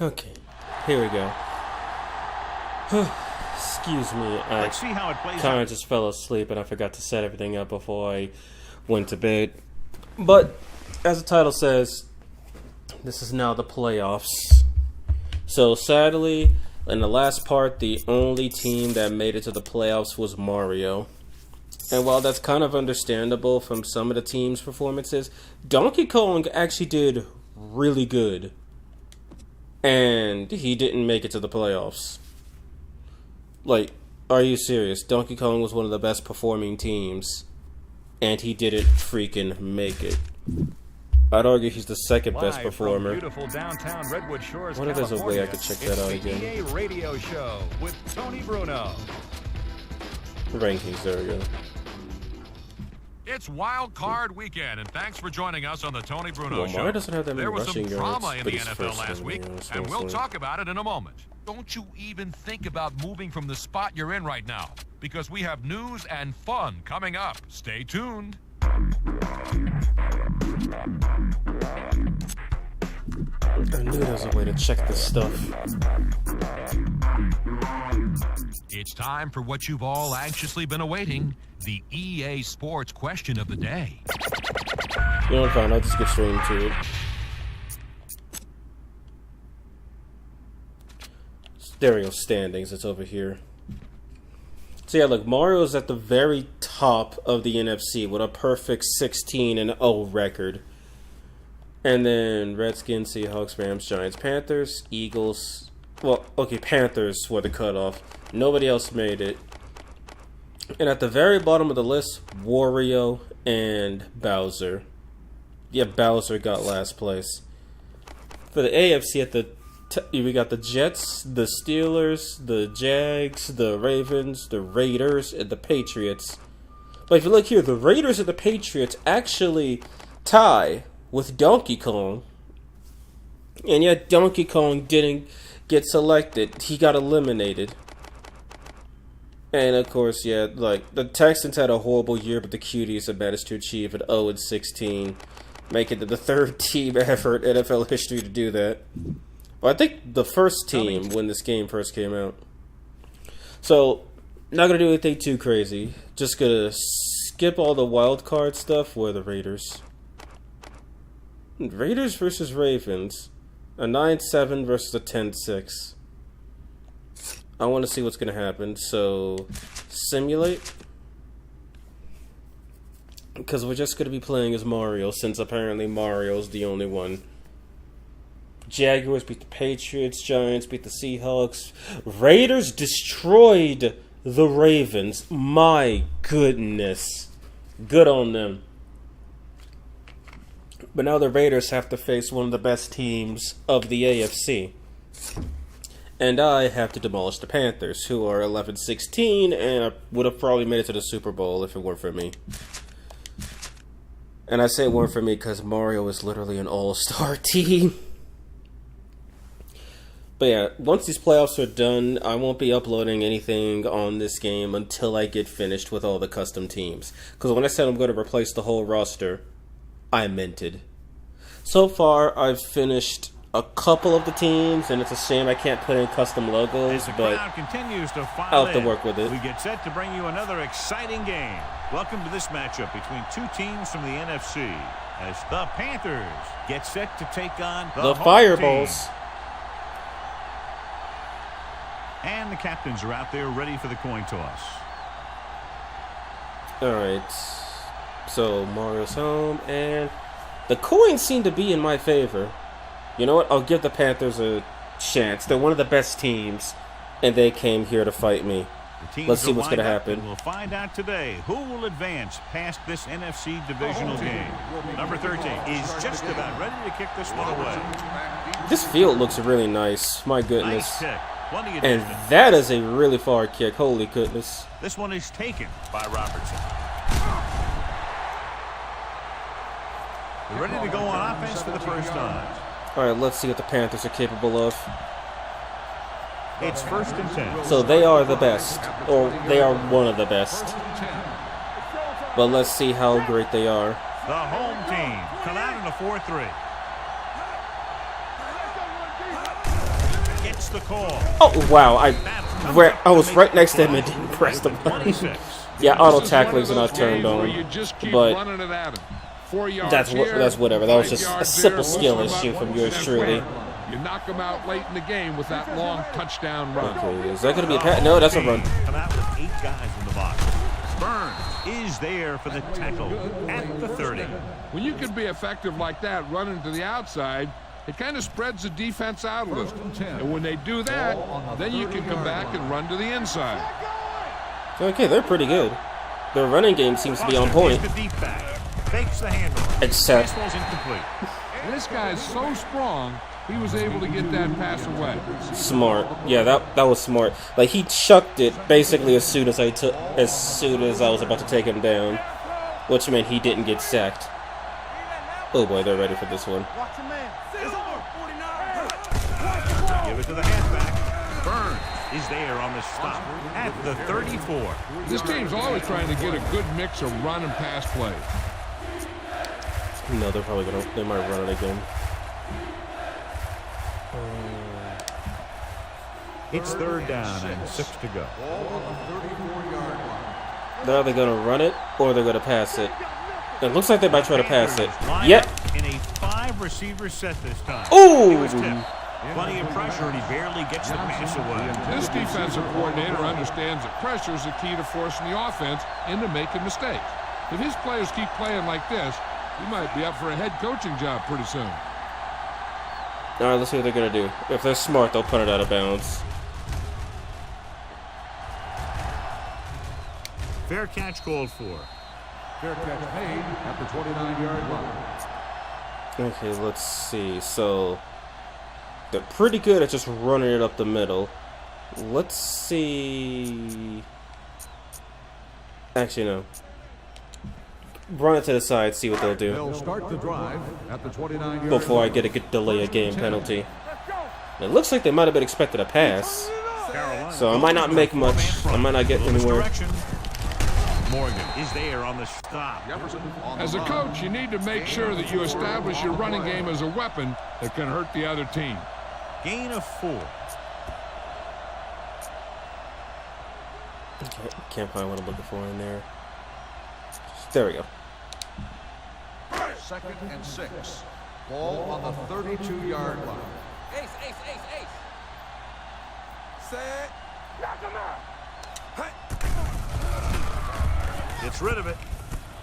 Okay, here we go. Excuse me, I kind of just fell asleep and I forgot to set everything up before I went to bed. But, as the title says, this is now the playoffs. So, sadly, in the last part, the only team that made it to the playoffs was Mario. And while that's kind of understandable from some of the team's performances, Donkey Kong actually did really good. And he didn't make it to the playoffs. Like, are you serious? Donkey Kong was one of the best performing teams, and he didn't freaking make it. I'd argue he's the second best performer. What if there's a way I could check that out again? EA Radio Show with Tony Bruno. Rankings, there we go. It's Wild Card Weekend, and thanks for joining us on the Tony Bruno Show. Mario doesn't have that many there was some rushing drama yards, in the NFL last week, and we'll talk about it in a moment. Don't you even think about moving from the spot you're in right now, because we have news and fun coming up. Stay tuned. I knew there was a way to check this stuff. It's time for what you've all anxiously been awaiting, the EA Sports question of the day. You know what, fine, I'll just get straight into it. There we go, standings, it's over here. So yeah, look, Mario's at the very top of the NFC with a perfect 16-0 record. And then Redskins, Seahawks, Rams, Giants, Panthers, Eagles. Well, okay, Panthers were the cutoff. Nobody else made it. And at the very bottom of the list, Wario and Bowser. Yeah, Bowser got last place. For the AFC, at the we got the Jets, the Steelers, the Jags, the Ravens, the Raiders, and the Patriots. But if you look here, the Raiders and the Patriots actually tie with Donkey Kong. And yet Donkey Kong didn't get selected. He got eliminated. And of course, yeah, like the Texans had a horrible year, but the Cuties have managed to achieve an 0-16, making it the third team ever in NFL history to do that. Well, I think the first team when this game first came out. So, not gonna do anything too crazy. Just gonna skip all the wild card stuff. Where are the Raiders? Raiders versus Ravens. A 9-7 versus a 10-6. I want to see what's gonna happen. So, simulate. Because we're just gonna be playing as Mario, since apparently Mario's the only one. Jaguars beat the Patriots, Giants beat the Seahawks, Raiders destroyed the Ravens. My goodness. Good on them. But now the Raiders have to face one of the best teams of the AFC. And I have to demolish the Panthers, who are 11-16, and I would have probably made it to the Super Bowl if it weren't for me. And I say it weren't for me because Mario is literally an all-star team. But yeah, once these playoffs are done, I won't be uploading anything on this game until I get finished with all the custom teams. Because when I said I'm going to replace the whole roster, I meant it. So far, I've finished a couple of the teams, and it's a shame I can't put in custom logos, but I'll have to work with it. We get set to bring you another exciting game. Welcome to this matchup between two teams from the NFC, as the Panthers get set to take on the Fireballs. Team. And the captains are out there ready for the coin toss. Alright. So, Mario's home, and the coins seem to be in my favor. You know what? I'll give the Panthers a chance. They're one of the best teams, and they came here to fight me. Let's see what's going to happen. We'll find out today who will advance past this NFC divisional game. Number 13 is just about ready to kick this one away. This field looks really nice. My goodness. Nice kick. And that is a really far kick. Holy goodness. This one is taken by Robertson. They're ready to go on offense for the first time. All right, let's see what the Panthers are capable of. It's 1st and 10. So they are the best, or they are one of the best. But let's see how great they are. The home team come out in a 4-3. the call. Oh, wow. I was right next to him and didn't press the button. Yeah, auto tackling's not turned on. But that's whatever. That was just a simple skill issue from yours truly. You knock them out late in the game with that long touchdown run. Okay, is that going to be a pass? No, that's a run. Come out with 8 guys in the box. Burns is there for the tackle at the 30. When you can be effective like that, running to the outside, it kind of spreads the defense out a little. And when they do that, then you can come back and run to the inside. Okay, they're pretty good. Their running game seems to be on point. Fakes the handoff. Except incomplete. And this guy's so strong, he was able to get that pass away. Smart. Yeah, that was smart. Like, he chucked it basically as soon as I was about to take him down, which meant he didn't get sacked. Oh boy, they're ready for this one. Give it to the halfback. Burns is there on the stop at the 34. This team's always trying to get a good mix of run and pass play. No, they might run it again. It's 3rd down and 6 to go. They're either going to run it or they're going to pass it. It looks like they might try to pass it. Yep. In a 5-receiver set this time. Ooh! Plenty of pressure, and he barely gets the pass away. This defensive coordinator understands that pressure is the key to forcing the offense into making mistakes. If his players keep playing like this, he might be up for a head coaching job pretty soon. All right, let's see what they're going to do. If they're smart, they'll put it out of bounds. Fair catch called for. Fair catch made at the 29-yard line. Okay, let's see. So they're pretty good at just running it up the middle. Let's see. Actually, no. Run it to the side, see what they'll do. They'll start the drive at the 29-yard line. Before I get a good delay of game penalty. It looks like they might have been expecting a pass. So I might not make much. I might not get anywhere. Morgan is there on the stop. As a coach, you need to make sure that you establish your running game as a weapon that can hurt the other team. Gain of 4. Okay, can't find what I'm looking for in there. There we go. 2nd and 6. Ball on the 32-yard line. Ace. Set. Knock him out. Gets rid of it.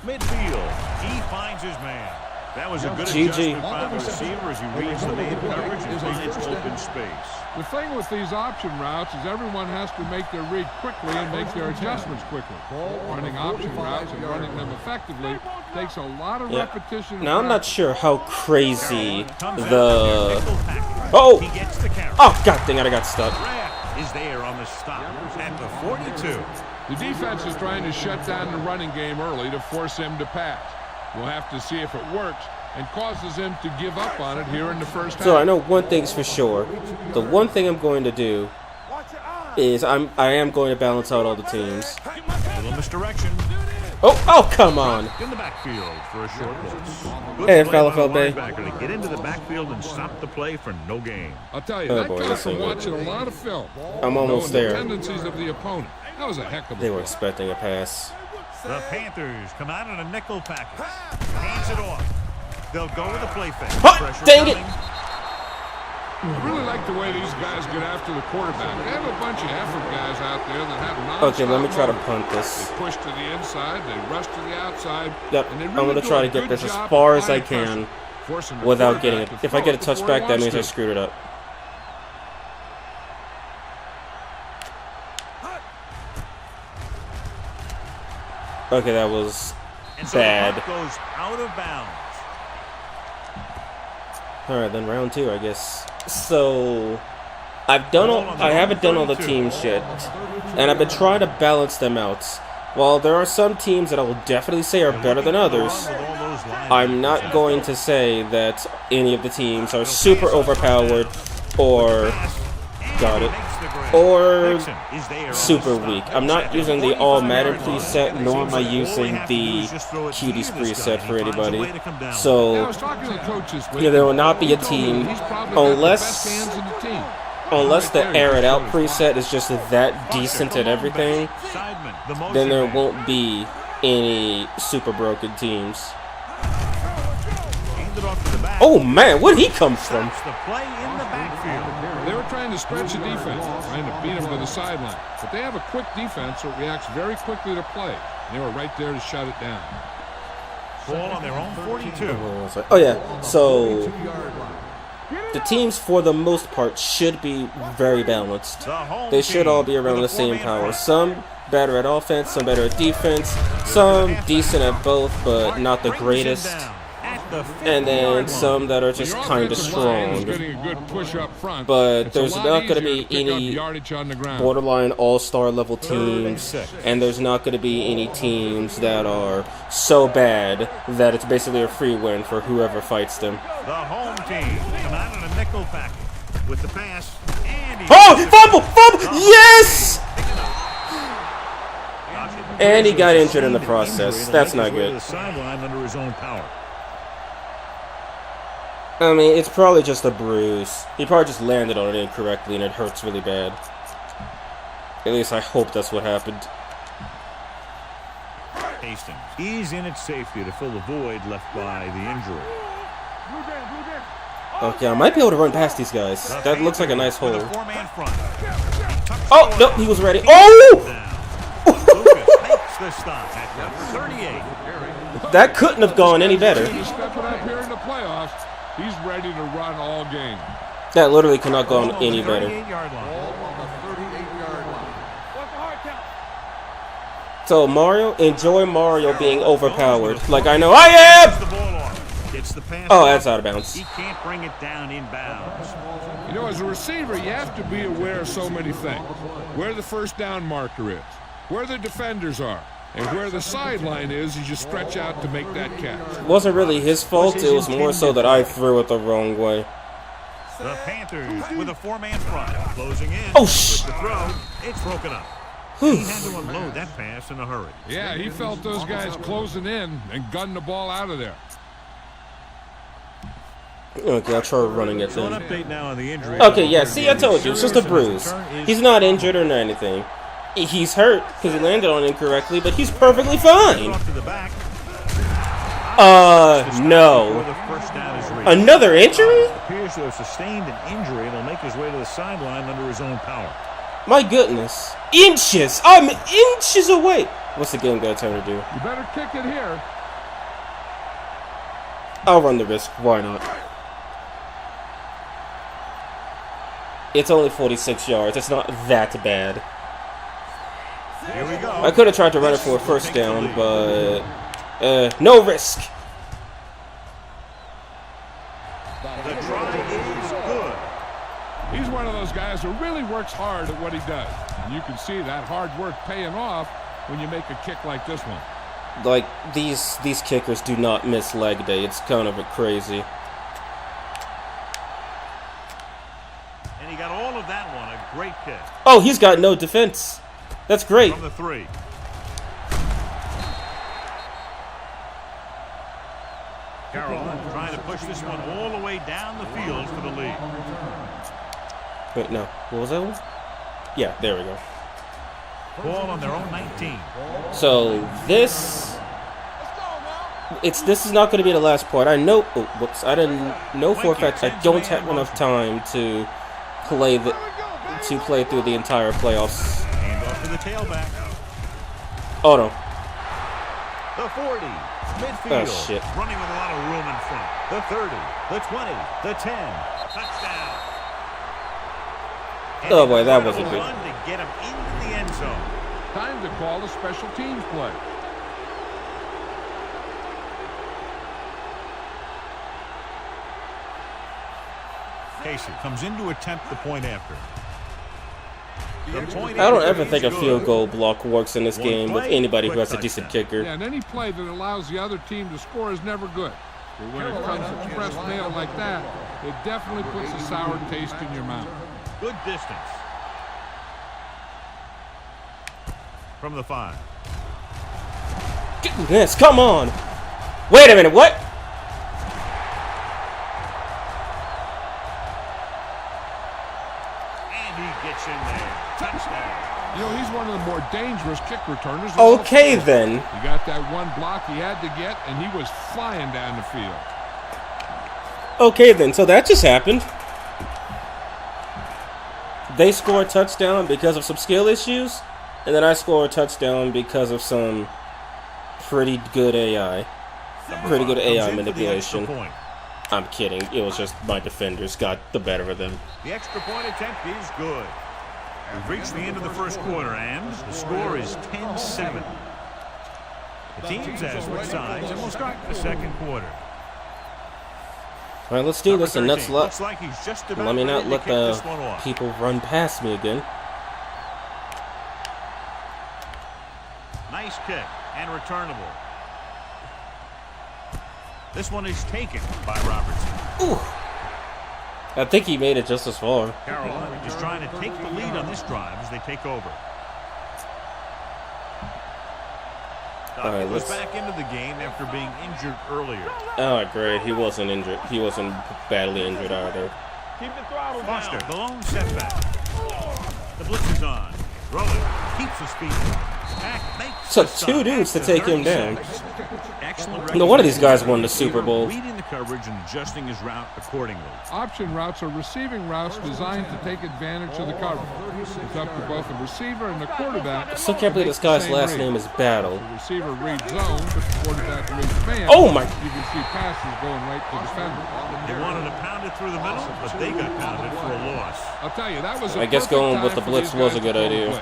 Midfield. He finds his man. That was a good GG. adjustment by the receiver as he reads the man coverage and finds open space. The thing with these option routes is everyone has to make their read quickly and make their adjustments quickly. Running option routes and running them effectively takes a lot of repetition. Now, I'm not sure how crazy the... Oh! Oh, god dang it, I got stuck. Is there on the stop at the 42. The defense is trying to shut down the running game early to force him to pass. We'll have to see if it works and causes him to give up on it here in the first half. So I know one thing's for sure. The one thing I'm going to do is I am going to balance out all the teams. Little misdirection. Oh, come on. In the backfield for a short loss. Hey, Falafel Bay. To get into the backfield and stop the play for no gain. I'll tell you, that comes from watching a lot of film. I'm almost there. there. The tendencies of the opponent. That was a heck of a They were play. expecting a pass. The Panthers come out in a nickel package. Hands it off. They'll go with a play fake. Oh, dang it! I really like the way these guys get after the quarterback. They have a bunch of effort guys out there that have non-stop Okay, let me try to motor. punt this. They push to the inside, they rush to the outside. Yep, and they I'm really going to do try a to get good this as job far as I applying can pressure, forcing the without getting it. quarterback to If I get a throw it before he touchback, that wants means I to. screwed it up. Okay, that was And so bad. the puck goes out of bounds. Alright, then round 2, I guess. So, I haven't done all the teams yet, and I've been trying to balance them out. While there are some teams that I will definitely say are better than others, I'm not going to say that any of the teams are super overpowered or super weak. I'm not using the all Madden preset, nor am I using the Cuties preset for anybody. So, I was talking to the coach this week. yeah, there will not be a team He's probably got the best unless hands in the team. unless the air it out preset is just that decent at everything, then there won't be any super broken teams. Oh man, where'd he come from? They were trying to stretch the defense, trying to beat him to the sideline. But they have a quick defense that reacts very quickly to play. They were right there to shut it down. Ball on their own 42. Oh yeah, so the teams for the most part should be very balanced. They should all be around the same power. Some better at offense, some better at defense, some decent at both but not the greatest, and then some that are just kind of strong. But there's not going to be any borderline all-star level teams, and there's not going to be any teams that are so bad that it's basically a free win for whoever fights them. The home team come out in a nickel package with the pass. Fumble! Yes! And he got injured in the process. That's not good. I mean, it's probably just a bruise. He probably just landed on it incorrectly and it hurts really bad. At least I hope that's what happened. Hastings. He's in at safety to fill the void left by the injury. Okay, I might be able to run past these guys. That looks like a nice hole. Oh, no, he was ready. Oh! That couldn't have gone any better. He's ready to run all game. That literally could not go on any better. So Mario, enjoy Mario being overpowered. Like I know I am! Oh, that's out of bounds. He can't bring it down in bounds. You know, as a receiver, you have to be aware of so many things. Where the first down marker is, where the defenders are, and where the sideline is as you stretch out to make that catch. It wasn't really his fault. It was more so that I threw it the wrong way. The Panthers with a four-man front. Closing in. Oh, shh! The throw, it's broken up. He had to unload that pass in a hurry. Yeah, he felt those guys closing in and gunned the ball out of there. Okay, I'll try running it then. An update now on the injury. Okay, yeah, see, I told you, it's just a bruise. He's not injured or anything. He's hurt because he landed on it incorrectly, but he's perfectly fine. No. Another injury? Appears to have sustained an injury and will make his way to the sideline under his own power. My goodness. Inches! I'm inches away! What's the game got time to do? You better kick it here. I'll run the risk. Why not? It's only 46 yards. It's not that bad. Here we go. I could have tried to run it for a first down, but no risk. The try is good. He's one of those guys who really works hard at what he does. And you can see that hard work paying off when you make a kick like this one. Like, these kickers do not miss leg day. It's kind of crazy. And he got all of that one. A great kick. Oh, he's got no defense. That's great. From the 3. Carroll trying to push this one all the way down the field for the lead. Wait, no. What was that one? Yeah, there we go. Ball on their own 19. So this is not going to be the last part. I know. Oh, whoops! I didn't know for a fact I don't have enough time to play through the entire playoffs. Hand off to the tailback. Oh no! The 40, midfield. Oh shit! Running with a lot of room in front. The 30, the 20, the 10. Touchdown. And Oh boy, that wasn't good. Run to get him into the end zone. Time to call a special teams play. Casey comes in to attempt the point after. I don't ever think a field goal block works in this game with anybody who has a decent kicker. Yeah, and any play that allows the other team to score is never good. But when it comes to press nail like that, it definitely puts a sour taste in your mouth. Good distance. From the 5. Yes, come on! Wait a minute, what? gets in there. Touchdown. You know, he's one of the more dangerous kick returners. Okay, then. He got that one block he had to get, and he was flying down the field. Okay, then. So that just happened. They score a touchdown because of some skill issues, and then I score a touchdown because of some pretty good AI. Pretty good AI manipulation. I'm kidding. It was just my defenders got the better of them. The extra point attempt is good. We've reached the end of the first quarter, and the score is 10-7. The teams have switched sides, and we'll start the second quarter. All right, let's do this, and let's Looks like he's just about let me not ready to let kick this one the off. people run past me again. Nice kick and returnable. This one is taken by Robertson. Ooh. I think he made it just as far. Carolina is trying to take the lead on this drive as they take over. All right, was let's. back into the game after being injured earlier. Oh, great. He wasn't injured. He wasn't badly injured either. Keep the throttle Foster, down. The lone setback. The blitz is on. Rolling. Keeps the speed. Took two dudes to take him down. Excellent. No, one of these guys won the Super Bowl. Reading the coverage and adjusting his route accordingly. Option routes are receiving routes designed to take advantage of the coverage. It's up to both the receiver and the quarterback. I still can't believe this guy's last name is Battle. The receiver reads zone, but the quarterback reads man. Oh my! You can see passes going right to defender. They wanted to pound it through the middle, but they got pounded for a loss. I'll tell you, that was I guess going with the blitz was a good idea.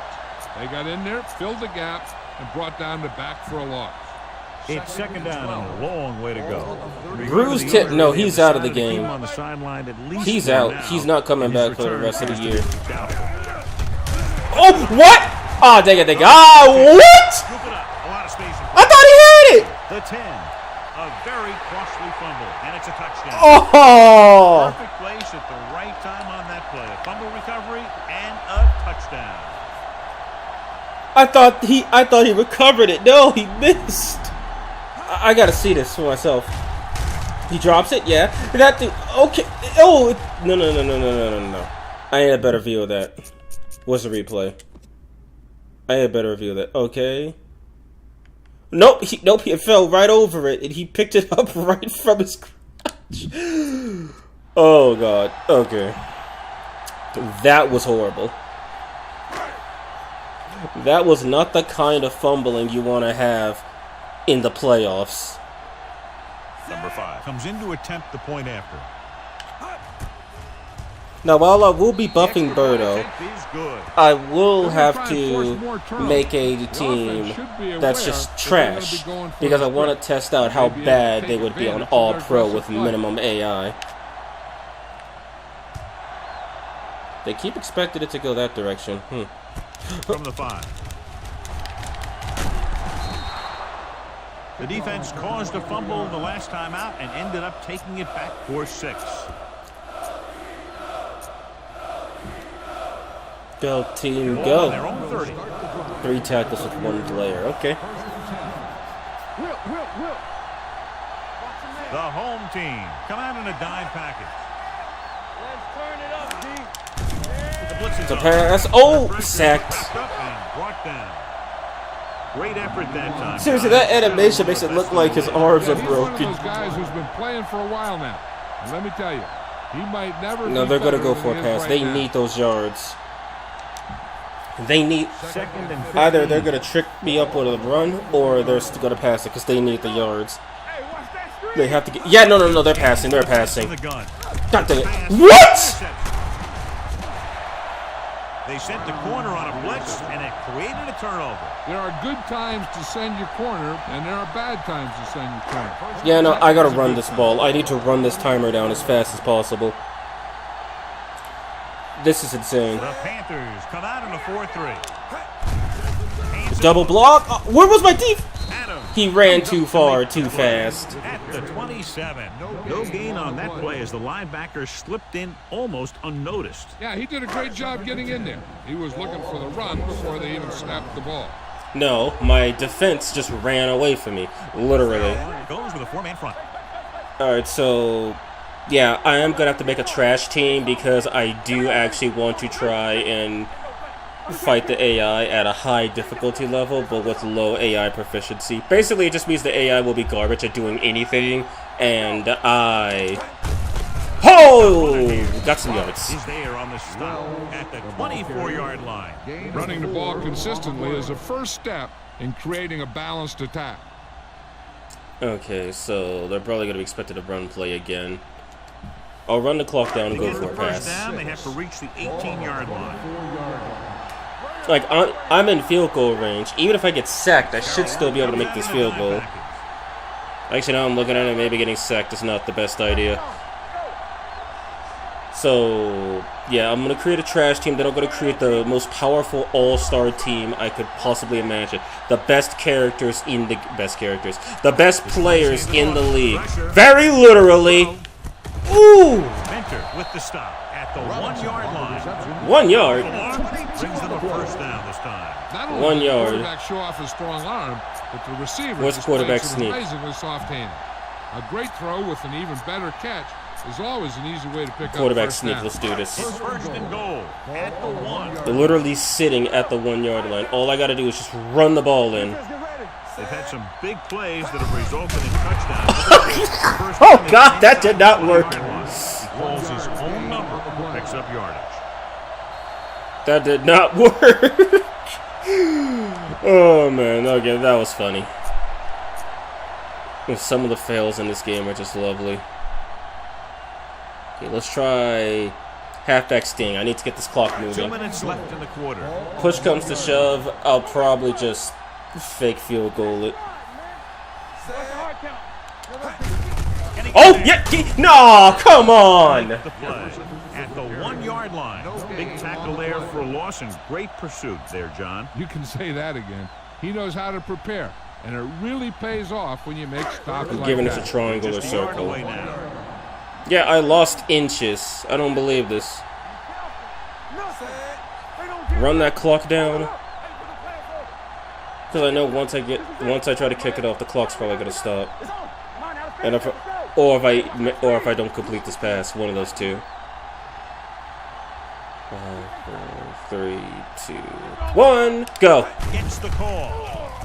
They got in there, filled the gap, and brought down the back for a loss. It's second down and a long way to go. Bruce Tip, no, he's out of the game. On the sideline at least he's out. He's not coming back for the rest of the year. Oh, what? Oh, dang it, Ah, what? I thought he had it. The 10. A very costly fumble, and it's a touchdown. Oh. Perfect place at the right time on that play. A fumble recovery and a touchdown. I thought he recovered it. No, he missed. I gotta see this for myself. He drops it, yeah. That thing, okay. Oh, no. I had a better view of that. What's the replay? I had a better view of that. Okay. Nope, it fell right over it, and he picked it up right from his crotch. Oh, God. Okay. That was horrible. That was not the kind of fumbling you want to have in the playoffs. Number 5 comes in to attempt the point after. Now, while I will be buffing Birdo, I will have to make a team that's just trash because I want to test out how bad they would be on All-Pro with minimum AI. They keep expecting it to go that direction. From the 5. The defense caused a fumble the last time out and ended up taking it back for 6. Go, team, go. Their own 30. 3 tackles with 1 player. Okay. The home team come out in a dime package. It's a pass. Oh, sacked. Brought down. Great effort that time. Seriously, that animation makes it look like his arms are broken. Those guys who's been playing for a while now. And let me tell you, he might never. No, they're gonna go for a pass. They need those yards. They need either they're gonna trick me up with a run or they're still gonna pass it because they need the yards. They have to get. Yeah, no. They're passing. They're passing. God dang it! What? They sent the corner on a blitz, and it created a turnover. There are good times to send your corner, and there are bad times to send your corner. Yeah, no, I gotta run this ball. I need to run this timer down as fast as possible. This is insane. The Panthers come out in a 4-3. Double block. Where was my defense? He ran too far, too fast. At the 27. No gain on that play as the linebacker slipped in almost unnoticed. Yeah, he did a great job getting in there. He was looking for the run before they even snapped the ball. No, my defense just ran away from me, literally. Goes with a 4-man front. All right, so Yeah, I am gonna have to make a trash team because I do actually want to try and fight the AI at a high difficulty level, but with low AI proficiency. Basically, it just means the AI will be garbage at doing anything, and I... Oh! Got some yards. Is there on the stop at the 24-yard line. Running the ball consistently is a first step in creating a balanced attack. Okay, so they're probably going to be expected to run play again. I'll run the clock down and go for a pass. Down, they have to reach the 18-yard line. Like, I'm in field goal range. Even if I get sacked, I should still be able to make this field goal. Actually, now I'm looking at it, maybe getting sacked is not the best idea. So, yeah, I'm going to create a trash team. Then I'm going to create the most powerful all-star team I could possibly imagine. The best characters in the... The best players in the league. Very literally. Ooh! Mentor with the stop at the 1-yard line. 1 yard? Brings them a first down this time. Not only 1 does the yard. quarterback show off his strong arm, but the receiver What's quarterback displays sneak? amazingly soft-handed. A great throw with an even better catch is always an easy way to pick Quarterback up first sneak, down. let's do this. First and goal at the 1. They're literally sitting at the 1 yard line. All I got to do is just run the ball in. They've had some big plays that have resulted in touchdowns. Oh, God, that did not work. He calls his own number, picks up yardage. That did not work. Oh, man. Okay, that was funny. Some of the fails in this game are just lovely. Okay, let's try halfback sting. I need to get this clock 2 moving. minutes left in the quarter. Push comes to shove, I'll probably just fake field goal it. Oh, yeah! No, come on! The play at the 1 yard line. Big tackle there for a loss and great pursuit there, John. You can say that again. He knows how to prepare, and it really pays off when you make stops like Giving that. us a triangle or Just a yard circle. away now. Yeah, I lost inches. I don't believe this. Run that clock down. Because I know once I try to kick it off, the clock's probably gonna stop. And if I don't complete this pass, one of those two. 5, 4, 3, 2, 1, go! Gets the call.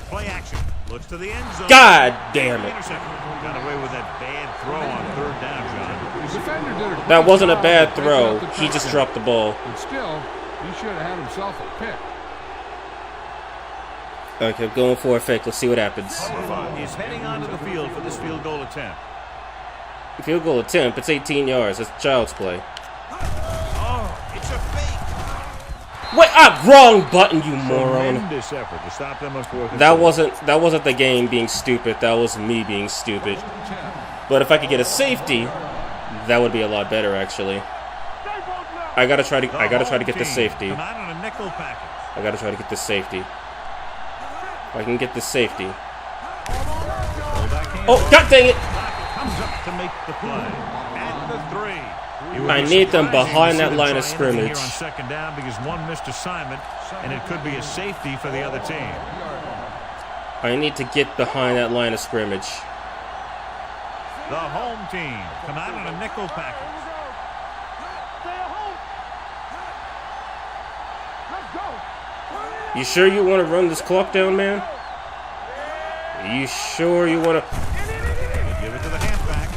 Play action. Looks to the end zone. God damn it! Got away with that bad throw on 3rd down, John. The defender did a great That wasn't a job bad of picking throw. up the He just touchdown. dropped the ball. But still, he should have had himself a pick. Okay, going for a fake. Let's see what happens. Is heading onto the field for this field goal attempt. Field goal attempt. It's 18 yards. That's child's play. Oh, it's a fake. Wait, wrong button, you moron. Tremendous effort to stop them on 4th and That goal. wasn't the game being stupid. That was me being stupid. But if I could get a safety, that would be a lot better, actually. I gotta try to get the safety. Come out on a nickel package. I gotta try to get this safety. If I can get this safety. Oh, God dang it! Comes up to make the play at the 3. It would I be need them surprising to behind see that them line try of anything here scrimmage. on 2nd down because one missed assignment, and it could be a safety for the other team. I need to get behind that line of scrimmage. The home team come out on a nickel package. You sure you want to run this clock down, man? You sure you want to? They give it to the halfback.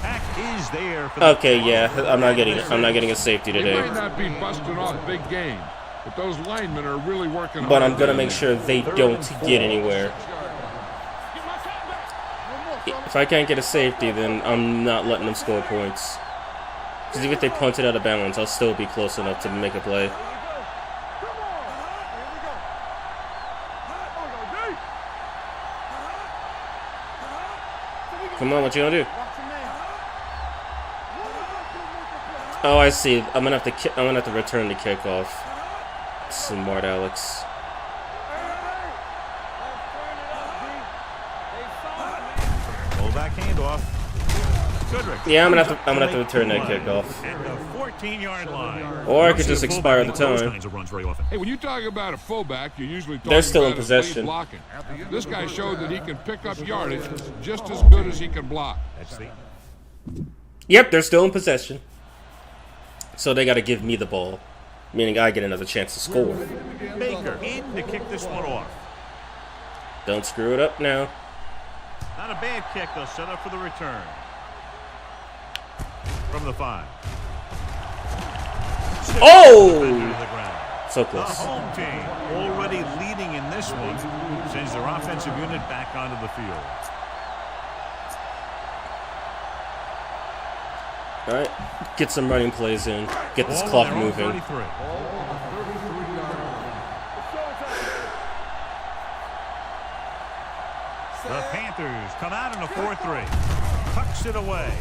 Pack is there for the Okay, yeah, I'm not getting a safety They today. might not be busting off big game, but those linemen are really working hard. But I'm gonna down make there. sure they don't get anywhere. If I can't get a safety, then I'm not letting them score points. Because even if they punt it out of bounds, I'll still be close enough to make a play. Come on, what you gonna do? Oh, I see. I'm gonna have to return the kickoff. Smart Alex. fullback handoff. Goodrich. Yeah, I'm gonna have to return that kickoff. At the 14-yard line. Or I could just expire the Those time. kinds of runs very often. Hey, when you talk about a fullback, you're usually talking They're still in about his lead possession. blocking. This guy showed that he can pick up yardage just as good as he can block. That's the Yep, they're still in possession. So they got to give me the ball, meaning I get another chance to score. Baker in to kick this one off. Don't screw it up now. Not a bad kick. They'll set up for the return. From the 5. Oh! So The close. home team already leading in this one. Sends their offensive unit back onto the field. All right, get some running plays in. Get this clock moving. The Panthers come out in a 4-3. Tucks it away.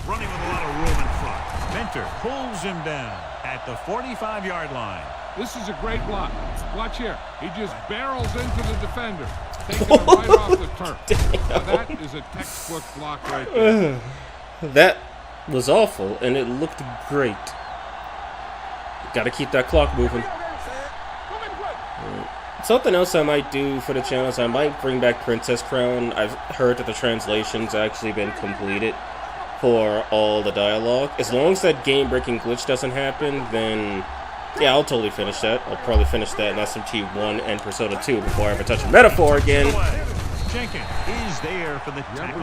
Running with a lot of room in front. Mentor pulls him down at the 45-yard line. This is a great block. Watch here. He just barrels into the defender, taking him right off the turf. Now that is a textbook block right there. That was awful, and it looked great. Got to keep that clock moving. Something else I might do for the channel is I might bring back Princess Crown. I've heard that the translation's actually been completed for all the dialogue. As long as that game-breaking glitch doesn't happen, then yeah, I'll totally finish that. I'll probably finish that in SMT 1 and Persona 2 before I ever touch a metaphor again. Jenkins is there for the tackle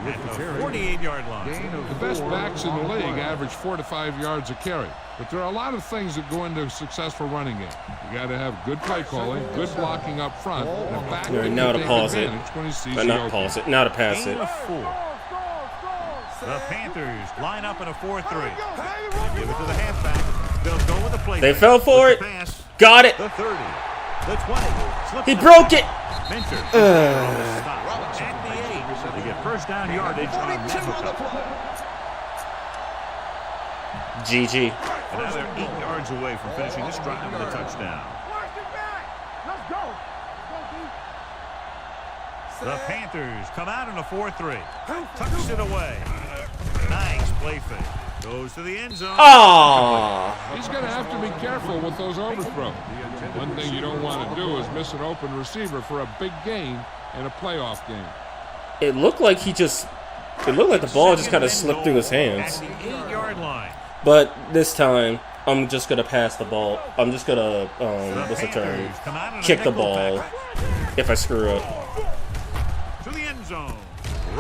at the 48-yard line. The best backs in the league average 4 to 5 yards a carry. But there are a lot of things that go into a successful running game. You got to have good play calling, good blocking up front, and a back that now to can pause take it. advantage when he sees But the not opening. pause it. Now to pass Gain it. of 4. The Panthers line up in a 4-3. Give it to the halfback. They'll go with the play. They fell for it. Pass. Got it. The 30. The 20. He broke it. Mentor. Stop. At the 8. They get first down yardage on that. GG. And now they're 8 yards away from finishing this drive with a touchdown. The Panthers come out in a 4-3. Tucks it away. Nice play fake. Goes to the end zone. Aww. He's going to have to be careful with those overthrows. One thing you don't want to do is miss an open receiver for a big gain in a playoff game. It looked like he just... It looked like the ball just kind of slipped through his hands. At the 8-yard line. But this time, I'm just going to pass the ball. I'm just going to, what's the term? Kick the ball if I screw up. To the end zone.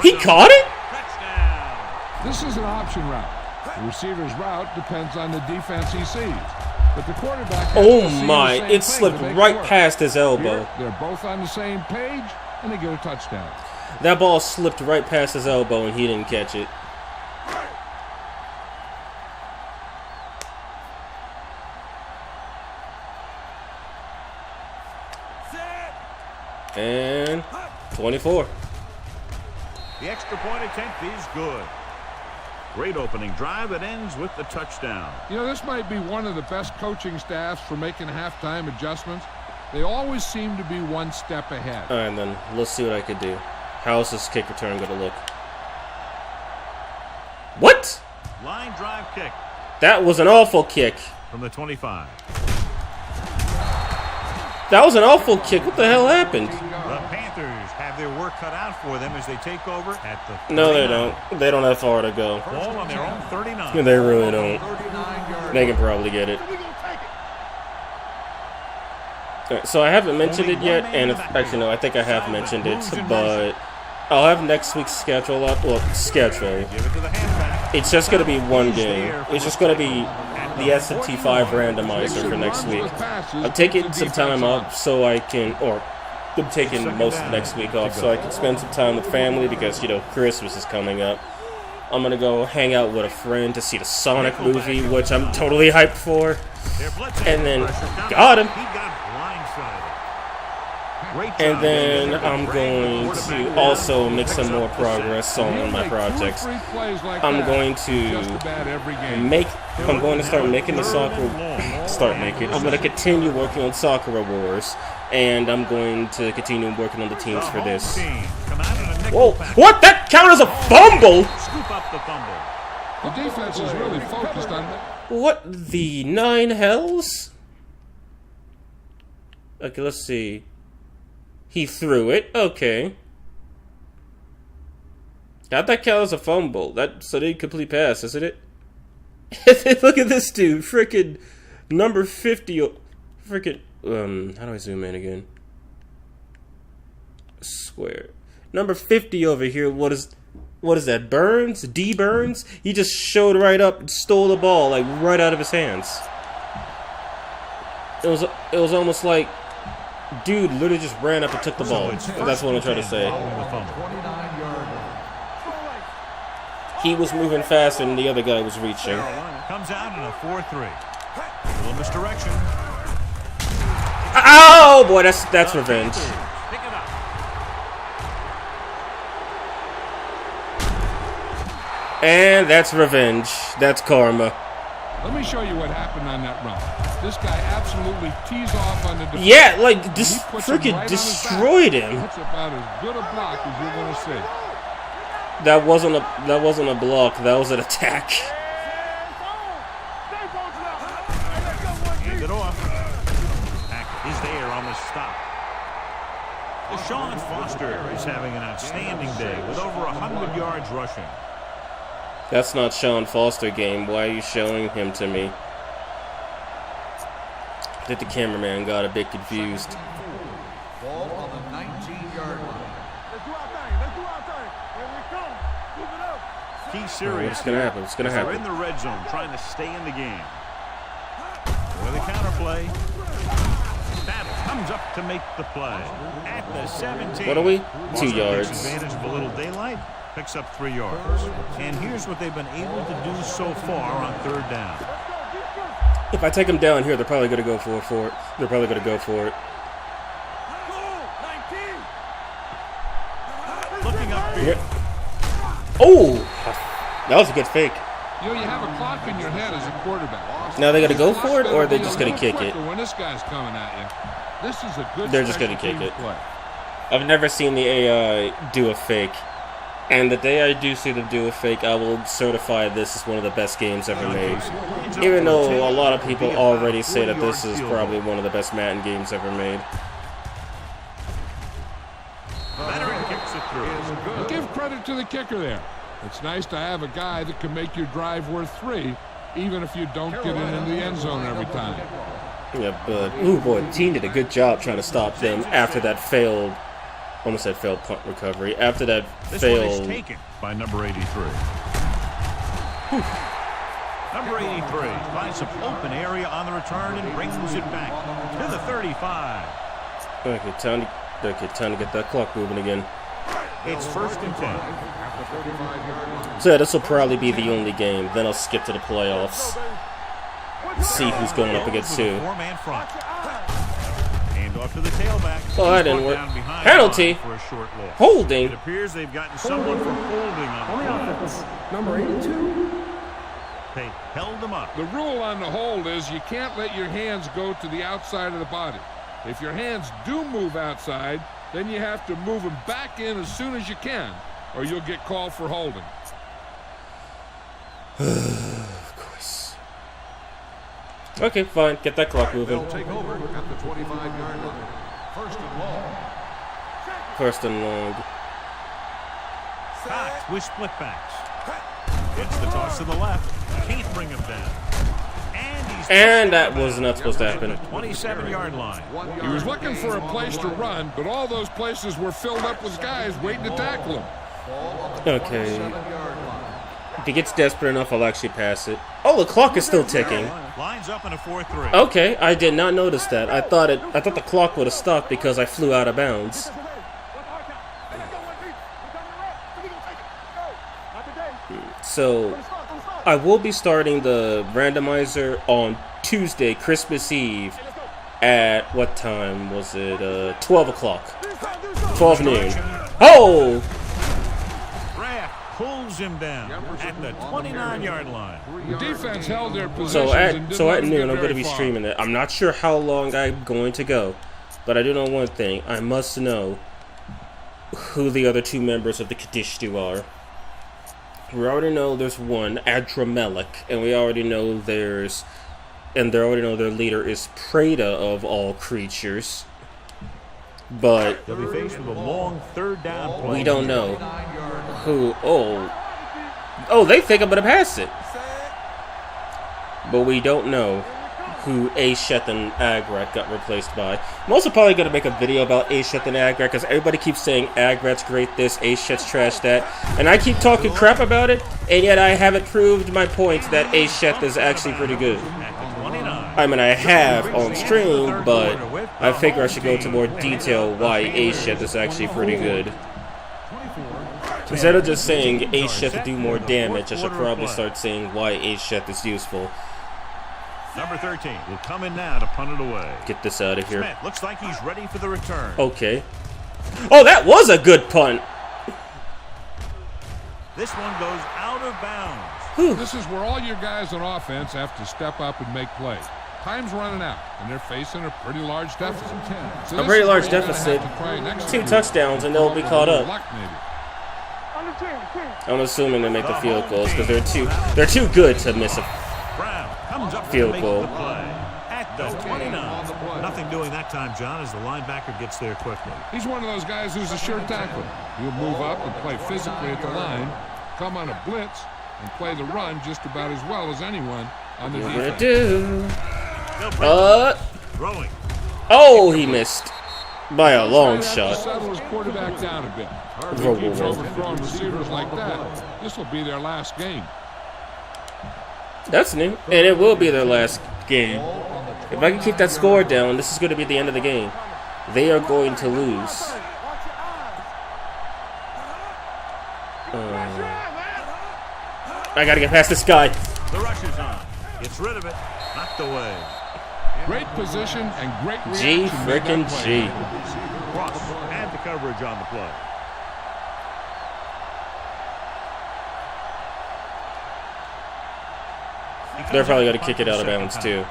He caught it? Touchdown. This is an option route. The receiver's route depends on the defense he sees. But the quarterback has Oh to see my, the same it thing slipped to make right work. past his elbow. Here, they're both on the same page, and they get a touchdown. That ball slipped right past his elbow and he didn't catch it. And 24. The extra point attempt is good. Great opening drive. It ends with the touchdown. You know, this might be one of the best coaching staffs for making halftime adjustments. They always seem to be one step ahead. Alright then, let's see what I could do. How's this kick return going to look? What? Line drive kick That was an awful kick. from the 25. That was an awful kick. What the hell happened? The Panthers have their work cut out for them as they take over at the 39. No, they don't. They don't have far to go. Ball on their own 39. They really don't. They can probably get it. Alright, so I haven't mentioned it yet, and actually no, I think I have mentioned it, but I'll have next week's schedule up. Well, schedule. Give it to the halfback. It's just going to be one game. It's just going to be the SMT5 randomizer for next week. I'm taking some time off so I can, or I'm taking most of next week off so I can spend some time with family because, you know, Christmas is coming up. I'm going to go hang out with a friend to see the Sonic movie, which I'm totally hyped for. And then, got him. He got blindsided. Great job. And then I'm going to also make some more progress on my projects. I'm going to start making the I'm going to continue working on Sakura Wars, and I'm going to continue working on the teams for this. Whoa, what? That counted as a fumble? Scoop up the fumble. The defense is really focused on that. What the nine hells? Okay, let's see. He threw it. Okay. How'd that count as a fumble? That's an incomplete pass, isn't it? Look at this dude. Freaking number 50. Freaking, how do I zoom in again? Square. Number 50 over here. What is that? Burns? D. Burns? He just showed right up and stole the ball, like, right out of his hands. It was almost like dude literally just ran up and took the ball. That's what I'm trying to say. He was moving faster than the other guy was reaching. Comes out in a 4-3. A little misdirection. Oh boy, that's revenge. Pick it up. And that's revenge. That's karma. Let me show you what happened on that run. This guy absolutely tees off on the defense. Yeah, like freaking destroyed him. That's about as good a block as you're going to see. That wasn't a block. That was an attack. Hand it off. Pack is there on the stop. Deshaun Foster is having an outstanding day with over 100 yards rushing. That's not Sean Foster game. Why are you showing him to me? I think the cameraman got a bit confused. Ball on the 19-yard line. Key series. What's gonna happen? What's gonna happen? They're in the red zone trying to stay in the game. With a counterplay. That comes up to make the play. At the 17. What are we? 2 Takes yards. advantage of a little daylight. Picks up 3 yards. And here's what they've been able to do so far on third down. If I take them down here, they're probably gonna go for it. They're probably gonna go for it. Looking up Yeah. here. Oh, that was a good fake. You know, you have a clock in your head as a quarterback. Now they gonna go for it, or are they just gonna kick it? When this guy's coming at you, this is a good. They're just gonna kick it. Play. I've never seen the AI do a fake, and the day I do see them do a fake, I will certify this is one of the best games ever made. Even though a lot of people already say that this is probably one of the best Madden games ever made. Veteran kicks it through. Well, give credit to the kicker there. It's nice to have a guy that can make your drive worth 3, even if you don't get it in the end zone every time. Yeah, but ooh boy, the team did a good job trying to stop them after that failed. Almost said failed punt recovery. After that This one is failed. taken by number 83. Number 83 finds some open area on the return and brings it back to the 35. Okay, time to get that clock moving again. It's 1st and 10. So yeah, this will probably be the only game. Then I'll skip to the playoffs. See who's going up against who. Four-man front. Hand off to the tailback. Oh, that didn't work. Down behind Penalty. for a short loss. Holding. It appears they've gotten someone for holding on the play. Number 82. They held them up. The rule on the hold is you can't let your hands go to the outside of the body. If your hands do move outside, then you have to move them back in as soon as you can, or you'll get called for holding. Of course. Okay, fine. Get that clock moving. They'll take over at the 25-yard line. 1st and long. First and long. Cox with split-backs. It's the toss to the left. Can't bring him down. And that was not supposed to happen. 27-yard line. He was looking for a place to run, but all those places were filled up with guys waiting to tackle him. Okay. If he gets desperate enough, I'll actually pass it. Oh, the clock is still ticking. Lines up in a 4-3. Okay, I did not notice that. I thought the clock would have stopped because I flew out of bounds. So, I will be starting the randomizer on Tuesday, Christmas Eve, at what time was it? 12 o'clock. 12 noon. Oh! Raff pulls him down at the 29-yard line. The defense held their position. So at noon, I'm going to be streaming it. I'm not sure how long I'm going to go, but I do know one thing. I must know who the other 2 members of the Kadishtu are. We already know there's one, Adramelech, and we already know their leader is Preda of all creatures. But They'll be faced with a long 3rd down play. we don't know Who? Oh, they think I'm gonna pass it, but we don't know who Asheth and Agrat got replaced by. I'm also probably gonna make a video about Asheth and Agrat because everybody keeps saying Agrat's great this, Asheth's trash that, and I keep talking crap about it, and yet I haven't proved my point that Asheth is actually pretty good. I mean, I have on stream, but I figure I should go into more detail why Asheth is actually pretty good. Instead of just saying Asheth to do more damage, I should probably start saying why Asheth is useful. Number 13 will come in now to punt it away. Get this out of here. Smith looks like he's ready for the return. Okay. Oh, that was a good punt. This one goes out of bounds. This is where all your guys on offense have to step up and make plays. Time's running out, and they're facing a pretty large deficit. So a pretty large deficit. 2 touchdowns, and they'll be caught up. I'm assuming they make the field goals because they're too good to miss a field goal. At the 29. Nothing doing that time, John, as the linebacker gets there quickly. He's one of those guys who's a sure tackler. He'll move up and play physically at the line, come on a blitz, and play the run just about as well as anyone on the defense. Throwing. Oh, he missed by a long shot. Settle his quarterback down a bit. Throwing receivers like that, this will be their last game. That's new, and it will be their last game. If I can keep that score down, this is going to be the end of the game. They are going to lose. I got to get past this guy. The rush is on. Gets rid of it. Knocked away. Great position and great G reaction. frickin' G. Cross had the coverage on the play. They're probably going to kick it out of bounds too.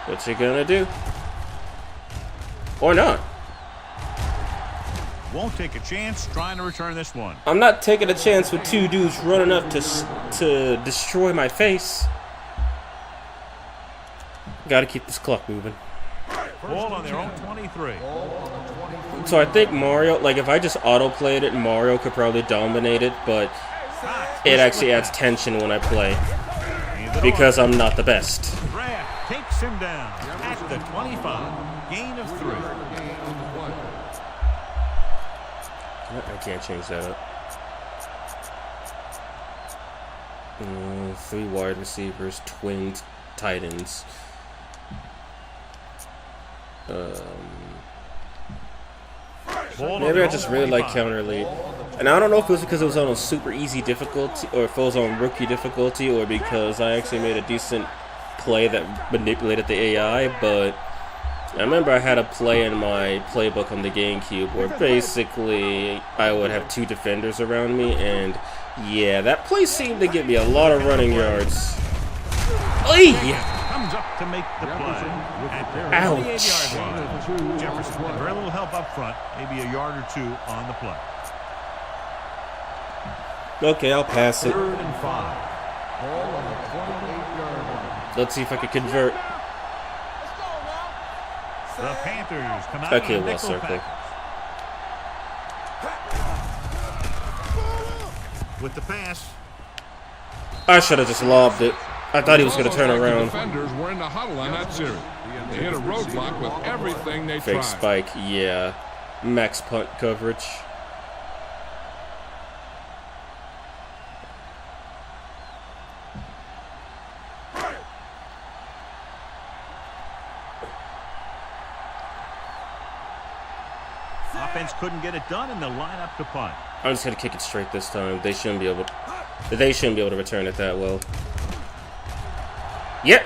What's he going to do? Or not? Won't take a chance trying to return this one. I'm not taking a chance with 2 dudes running up to destroy my face. Got to keep this clock moving. Ball on their own 23. So I think Mario, like if I just auto-played it, Mario could probably dominate it, but it actually adds tension when I play because I'm not the best. Draft takes him down at the 25. Gain of 3. I can't change that up. 3 wide receivers, twin tight ends. Maybe I just really like counter lead. And I don't know if it was because it was on a super easy difficulty or if it was on rookie difficulty or because I actually made a decent play that manipulated the AI, but I remember I had a play in my playbook on the GameCube where basically I would have 2 defenders around me, and yeah, that play seemed to give me a lot of running yards. Comes up to make the play. Ouch. Jefferson, very little help up front, maybe a yard or 2 on the play. Okay, I'll pass it. 3rd and 5. Let's see if I can convert. The Panthers come out Okay, on a well, nickel circle. package. With the pass. I should have just lobbed it. I thought he was going to turn around. Defenders were in the huddle on that series. They hit a roadblock with everything they Fake tried. spike, yeah. Max punt coverage. Offense couldn't get it done in the lineup to punt. I'm just going to kick it straight this time. They shouldn't be able to return it that well. Yep.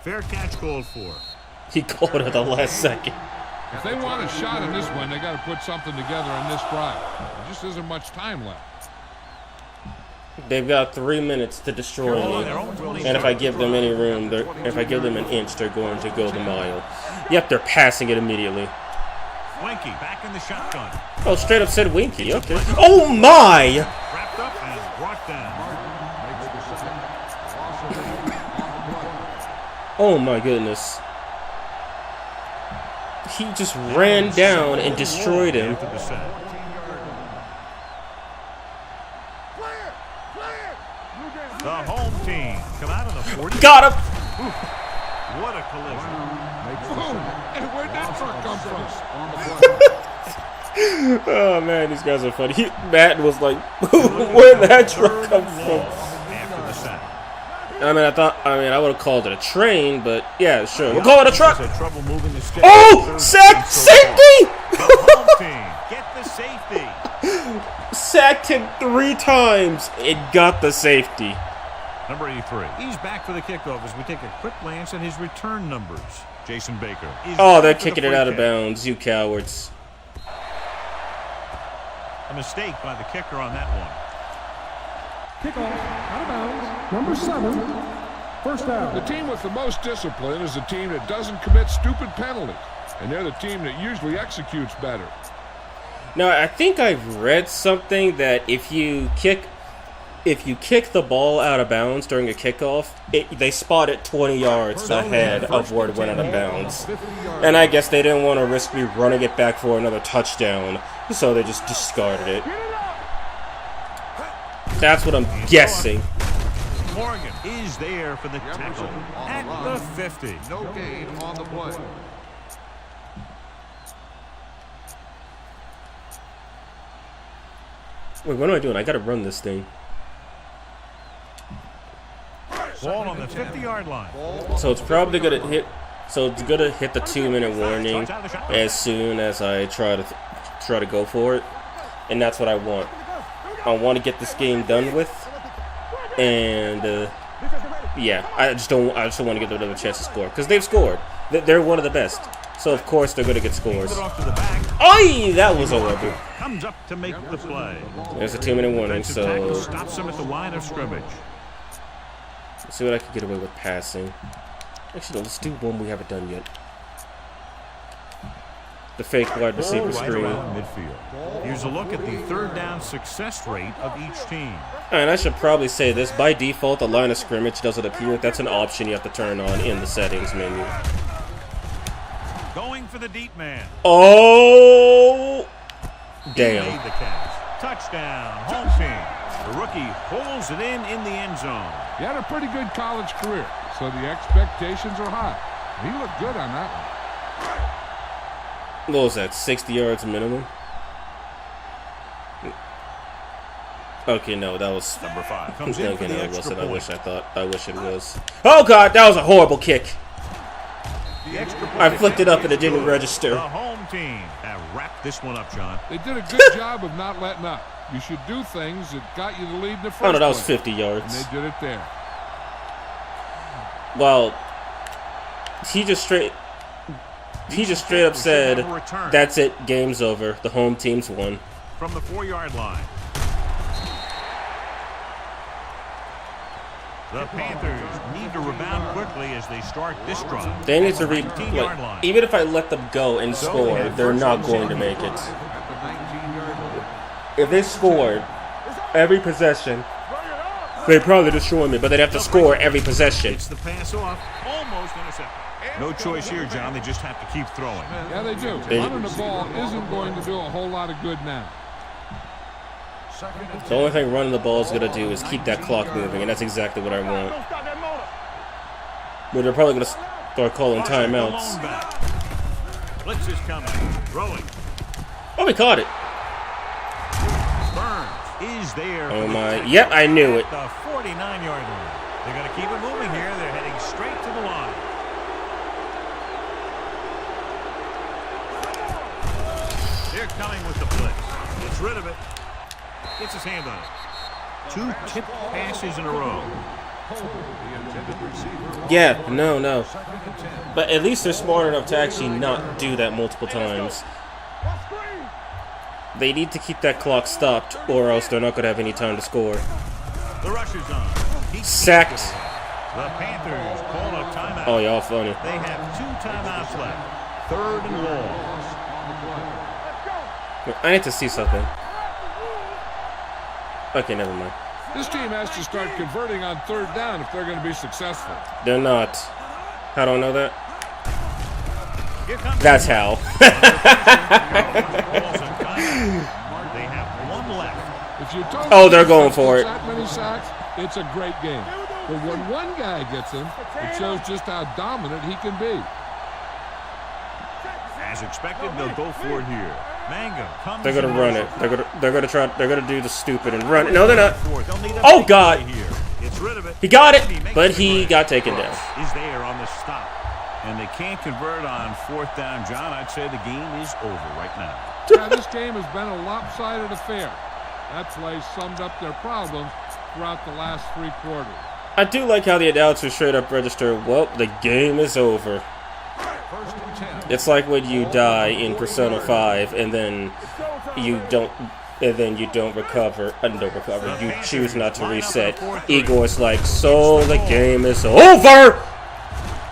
Fair catch called for. He called it at the last second. If they want a shot in this one, they got to put something together on this drive. There just isn't much time left. They've got 3 minutes to destroy me, and if I give them any room, if I give them an inch, they're going to go the mile. Yep, they're passing it immediately. Winky back in the shotgun. Oh, straight up said Winky. Okay. Oh my! Wrapped up and brought down. Oh my goodness. he just ran down and destroyed him. After the sack. The home team come out on the 40. Got him! What a collision. And where'd that truck come from? Oh man, these guys are funny. Madden was like, where'd that truck come from? After the sack. I would have called it a train, but yeah, sure. We'll call it a truck. Had trouble moving the stick. Oh! Safety! The home team get the safety. Sacked him 3 times. It got the safety. Number 83. He's back for the kickoff as we take a quick glance at his return numbers. Jason Baker. Oh, they're kicking it out of bounds, you cowards. A mistake by the kicker on that one. Kickoff, out of bounds, number 7, first down. The team with the most discipline is the team that doesn't commit stupid penalties. And they're the team that usually executes better. Now, I think I've read something that if you kick the ball out of bounds during a kickoff, they spot it 20 yards ahead of where it went out of bounds. And I guess they didn't want to risk me running it back for another touchdown, so they just discarded it. That's what I'm guessing. Morgan is there for the tackle at the 50. No gain on the play. Wait, what am I doing? I gotta run this thing. Ball on the 50-yard line. So it's probably gonna hit. So it's gonna hit the 2-minute warning as soon as I try to go for it, and that's what I want. I want to get this game done with, and yeah, I just don't want to get another chance to score because they've scored. They're one of the best, so of course they're gonna get scores. Oi, that was horrible. Comes up to make the play. There's a 2-minute warning, so Stops him at the line of scrimmage. let's see what I can get away with passing. Actually, no, let's do one we haven't done yet. The fake wide receiver Right screen. around midfield. Here's a look at the third down success rate of each team. And I should probably say this. By default, the line of scrimmage doesn't appear. That's an option you have to turn on in the settings menu. Going for the deep man. Oh! Damn. He made the catch. Touchdown, home team. The rookie pulls it in the end zone. He had a pretty good college career, so the expectations are high. He looked good on that one. What was that? 60 yards minimum? Okay, no, that was Number 5 comes in okay, for no, the it extra wasn't. point. I wish it was. Oh god, that was a horrible kick. The extra point I flicked it up and it didn't is register. The home team have wrapped this one up, John. They did a good job of not letting up. You should do things that got you the lead in the first Oh no, that was place. 50 yards. And they did it there. Well, he just straight up said, "That's it, game's over. The home team's won." From the 4-yard line. The Panthers need to rebound quickly as they start this drive. They need to read. 19-yard line. Even if I let them go and score, they're not going to make it. If they scored every possession, they'd probably destroy me. But they'd have to score every possession. It's the pass off, almost intercepted. No choice here, John. They just have to keep throwing. Yeah, they do. Running the ball isn't going to do a whole lot of good now. The only thing running the ball is going to do is keep that clock moving, and that's exactly what I want. But they're probably going to start calling timeouts. Blitz is coming. Throwing. Oh, we caught it. Burns is there. Oh, my. Yep, I knew it. The 49-yard line. They're going to keep it moving here. They're heading straight to the line. They're coming with the blitz. Gets rid of it. Gets his hand on it. 2 tipped passes in a row. Yeah, no. But at least they're smart enough to actually not do that multiple times. They need to keep that clock stopped, or else they're not going to have any time to score. The rush is on. Sacked. The Panthers call a timeout. Oh, y'all funny. They have 2 timeouts left. 3rd and long. I need to see something. Okay, never mind. This team has to start converting on 3rd down if they're going to be successful. They're not. How do I know that? That's how. They have one left. If you don't Oh, they're going for it. that many sacks, it's a great game. But when one guy gets him, it shows just how dominant he can be. As expected, they'll go for it here. Mango comes. They're gonna run it. They're gonna do the stupid and run it. No, they're not. Oh God! It's rid of it. He got it, but he got taken down. Is there on the stop, and they can't convert on 4th down. John, I'd say the game is over right now. Yeah, this game has been a lopsided affair. That play summed up their problems throughout the last 3 quarters. I do like how the announcers straight up register, well, the game is over. It's like when you die in Persona 5 and then you don't recover. You choose not to reset. Igor's like, so the game is over!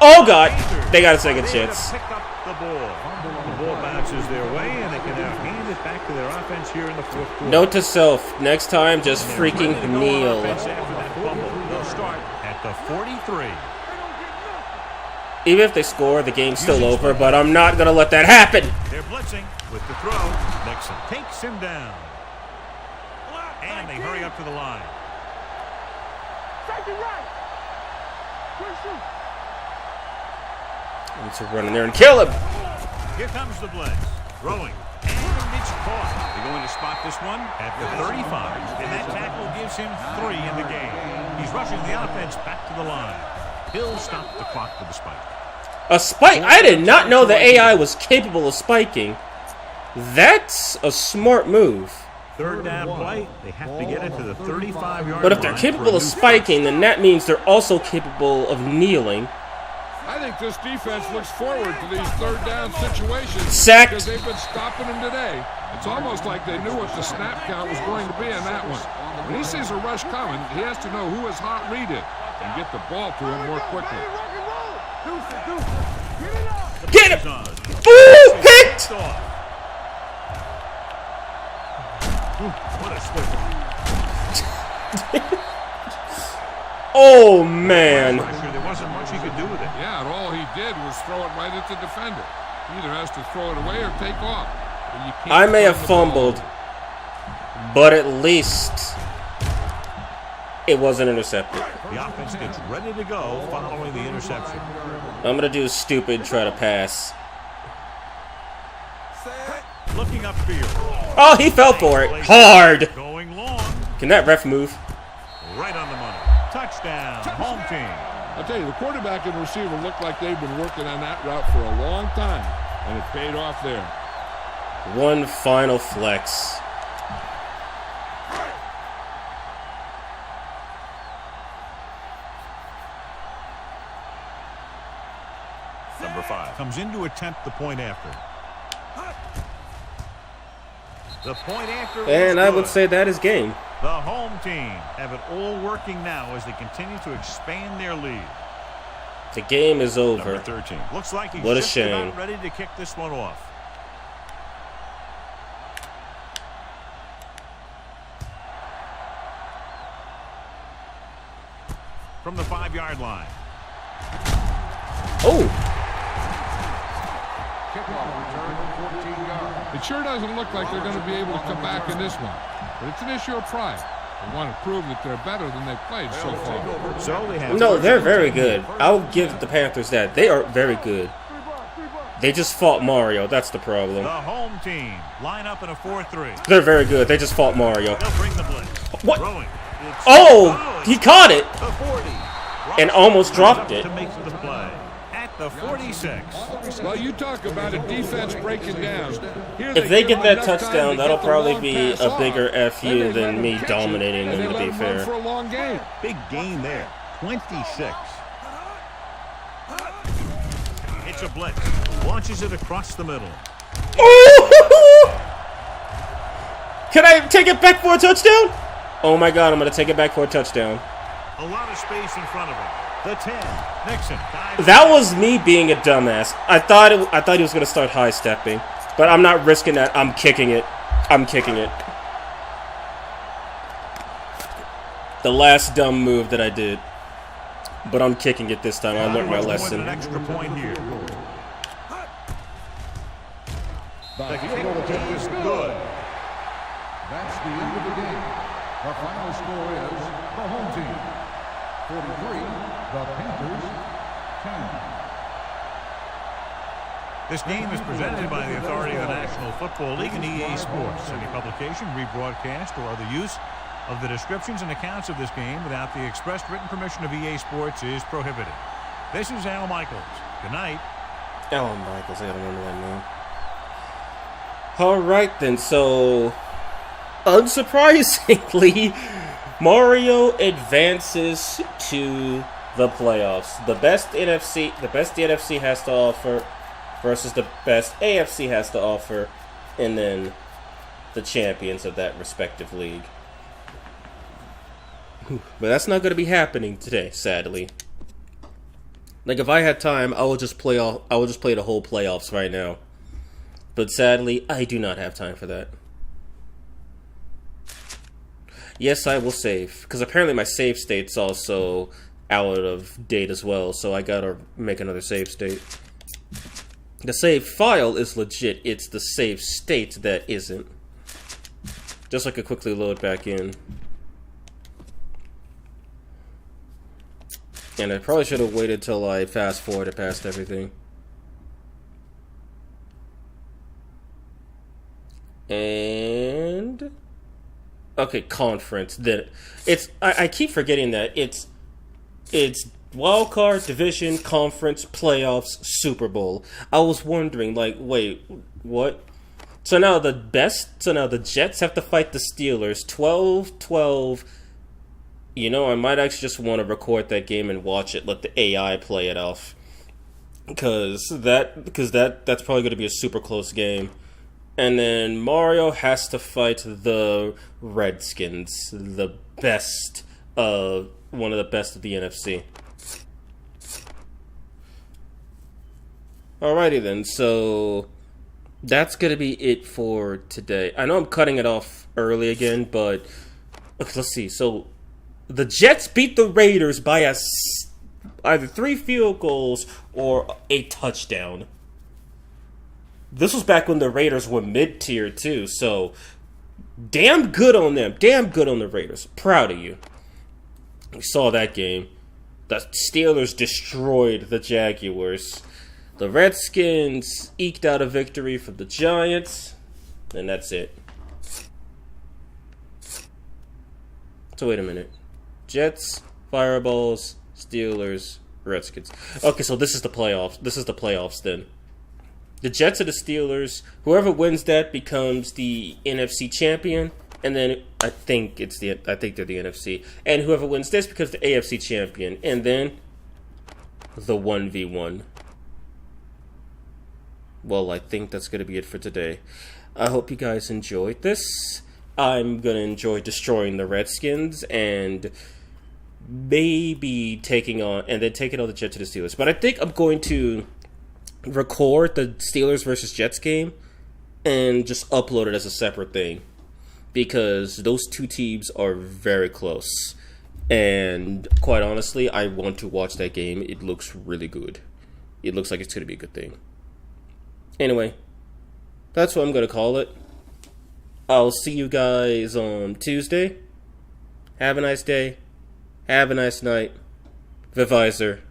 Oh God! They got a second chance. Pick up the ball. The ball bounces their way, and they can now hand it back to their offense here in the 4th quarter. Note to self, next time just freaking kneel. They'll start at the 43. Even if they score, the game's still over, but I'm not gonna let that happen! They're blitzing with the throw. Nixon takes him down. And they hurry up to the line. Need to run in there and kill him! Here comes the blitz. Throwing. And it's caught. They're going to spot this one at the 35. And that tackle gives him 3 in the game. He's rushing the offense back to the line. He'll stop the clock with a spike. A spike? I did not know the AI was capable of spiking. That's a smart move. 3rd down play. They have to get it to the 35-yard line. But if they're capable of spiking, then that means they're also capable of kneeling. I think this defense looks forward to these 3rd down situations. Sacked. Because they've been stopping them today. It's almost like they knew what the snap count was going to be in that one. When he sees a rush coming, he has to know who his hot read is and get the ball to him more quickly. Get him! Ooh, picked! What a slip. Oh, man. There wasn't much he could do with it. Yeah, and all he did was throw it right at the defender. He either has to throw it away or take off. And you can't I may have turn the ball. fumbled, but at least it wasn't intercepted. The offense gets ready to go following the interception. I'm going to do stupid, try to pass. Looking upfield. Oh, he fell for it. Hard. Going long. Can that ref move? Right on the money. Touchdown. Home team. I'll tell you, the quarterback and receiver look like they've been working on that route for a long time, and it paid off there. One final flex. Number 5 comes in to attempt the point after. The point after. And I would say that is game. The home team have it all working now as they continue to expand their lead. The game is over. Number 13. Looks like he's What a just shame. about ready to kick this one off. From the 5-yard line. Oh! It sure doesn't look like they're going to be able to come back in this one, but it's an issue of pride. They want to prove that they're better than they've played so far. So they have No, they're very good. I'll give the Panthers that. They are very good. They just fought Mario. That's the problem. The home team line up in a 4-3. They're very good. They just fought Mario. They'll bring the blitz. What? Throwing. Oh! He caught it! The 40. And almost dropped it. To make the play. At the 46. Well, you talk about a defense breaking down. Here If they get that enough time touchdown, to that'll get the probably long be pass a off. bigger Then FU they let than them me catch it, dominating and them, they to let be them run fair. for a long game. Big gain there. 26. It's a blitz. Launches it across the middle. Can I take it back for a touchdown? Oh my god, I'm going to take it back for a touchdown. A lot of space in front of him. The 10. Nixon. That was me being a dumbass. I thought he was going to start high stepping, but I'm not risking that. I'm kicking it. I'm kicking it. The last dumb move that I did. But I'm kicking it this time. I learned my lesson. An extra point here. The kick is good. That's the end of the game. The final score is the home team 43, the Panthers 10. This game is presented by the authority of the National Football League and EA Sports. Any publication, rebroadcast, or other use of the descriptions and accounts of this game without the expressed written permission of EA Sports is prohibited. This is Al Michaels. Good night. Al Michaels, I gotta remember that name. Alright then, so unsurprisingly, Mario advances to the playoffs. The best the NFC has to offer versus the best AFC has to offer, and then the champions of that respective league. But that's not going to be happening today, sadly. Like, if I had time, I would just play the whole playoffs right now. But sadly, I do not have time for that. Yes, I will save, because apparently my save state's also out of date as well, so I gotta make another save state. The save file is legit, it's the save state that isn't. Just so I could quickly load back in. And I probably should have waited till I fast forwarded past everything. And okay, conference. Then it's I keep forgetting that it's wildcard, division, conference, playoffs, Super Bowl. I was wondering, like, wait, what? So now the Jets have to fight the Steelers 12-12. You know, I might actually just want to record that game and watch it, let the AI play it off. Because that's probably going to be a super close game. And then Mario has to fight the Redskins, the best one of the best of the NFC. Alrighty then, so that's going to be it for today. I know I'm cutting it off early again, but okay, let's see. So the Jets beat the Raiders by either 3 field goals or a touchdown. This was back when the Raiders were mid-tier too, so damn good on them. Damn good on the Raiders. Proud of you. We saw that game. The Steelers destroyed the Jaguars. The Redskins eked out a victory for the Giants, and that's it. So wait a minute. Jets, Fireballs, Steelers, Redskins. Okay, so this is the playoffs. This is the playoffs then. The Jets are the Steelers. Whoever wins that becomes the NFC champion, and then I think they're the NFC. And whoever wins this becomes the AFC champion, and then the 1v1. Well, I think that's going to be it for today. I hope you guys enjoyed this. I'm going to enjoy destroying the Redskins and maybe taking on the Jets to the Steelers. But I think I'm going to record the Steelers versus Jets game and just upload it as a separate thing, because those two teams are very close. And quite honestly, I want to watch that game. It looks really good. It looks like it's going to be a good thing. Anyway, that's what I'm going to call it. I'll see you guys on Tuesday. Have a nice day. Have a nice night. Vivisor.